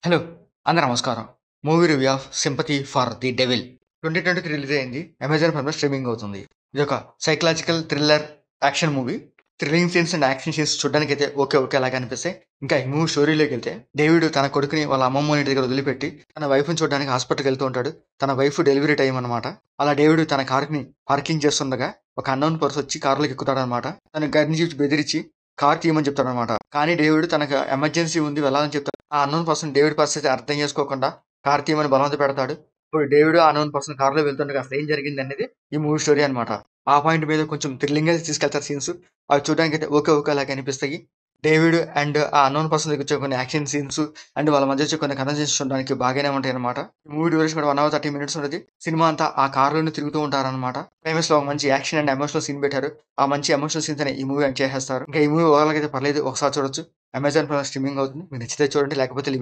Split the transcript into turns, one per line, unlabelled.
Hello! అందరికి నమస్కారం. Movie review of 'sympathy for the devil' 2020కి రిలీజ్ అయింది. అమెజాన్ ప్రైమ్‌లో స్ట్రీమింగ్ అవుతుంది. ఇదొక psychological thriller action movie. Thrilling scenes and action scenes చూడ్డానికైతే ఒకేలాగా అనిపిస్తాయి. ఇంకా ఈ మూవీ స్టోరీలోకెళ్తే డేవిడ్ తన కొడుకుని వాళ్ళ అమ్మమ్మ వాళ్ళ ఇంటి దగ్గర వదిలిపెట్టి తన వైఫ్‌ని చూడ్డానికి హాస్పిటల్‌కి వెళ్తూ ఉంటాడు. తన వైఫ్ డెలివరీ టైమ్ అనమాట. అలా డేవిడ్ తన కార్‌ని పార్కింగ్ చేస్తుండగా ఒక అన్‌నోన్ పర్సన్ వచ్చి కార్‌లోకి ఎక్కుతాడనమాట. తనని గన్ చూపించి బెదిరించి కార్ తీయమని చెప్తాడనమాట. కానీ డేవిడ్ తనకు ఎమర్జెన్సీ ఉంది వెళ్ళాలని చెప్తాడు. ఆ అన్నోన్ పర్సన్ డేవిడ్ పరిస్థితి అర్థం చేసుకోకుండా కార్ తీయమని బలవంత పెడతాడు. ఇప్పుడు డేవిడ్ ఆ అన్నోన్ పర్సన్ కార్‌లో వెళ్తుండగా అసలు ఏం జరిగిందనేది ఈ మూవీ స్టోరీ అనమాట. ఆ పాయింట్ మీద కొంచెం థ్రిల్లింగ్‌గా తీసుకెళ్తారు సీన్స్. అవి చూడడానికైతే ఒకేలాగా అనిపిస్తాయి. డేవిడ్ అండ్ ఆ అన్నోన్ పర్సన్ దగ్గర వచ్చే కొన్ని యాక్షన్ సీన్స్ అండ్ వాళ్ళ మధ్య వచ్చే కొన్ని కన్వర్జేషన్స్ చూడడానికి బాగానే ఉంటాయన్నమాట. ఈ మూవీ డ్యూరేషన్ కూడా 1 అవర్ 30 మినిట్స్ ఉంటది. సినిమా అంతా ఆ కార్‌లోనే తిరుగుతూ ఉంటారనమాట. క్లైమాక్స్‌లో ఒక మంచి యాక్షన్ అండ్ ఎమోషనల్ సీన్ పెట్టారు. ఆ మంచి ఎమోషనల్ సీన్స్‌ని ఈ మూవీ ఎండ్ చేసేస్తారు. ఇంకా ఈ మూవీ ఓవరాల్‌గా అయితే పర్లేదు. ఒకసారి చూడొచ్చు. అమెజాన్ ప్రైమ్‌లో స్ట్రీమింగ్ అవుతుంది. మీకు నచ్చితే చూడండి. లేకపోతే లీవ్ ఇట్.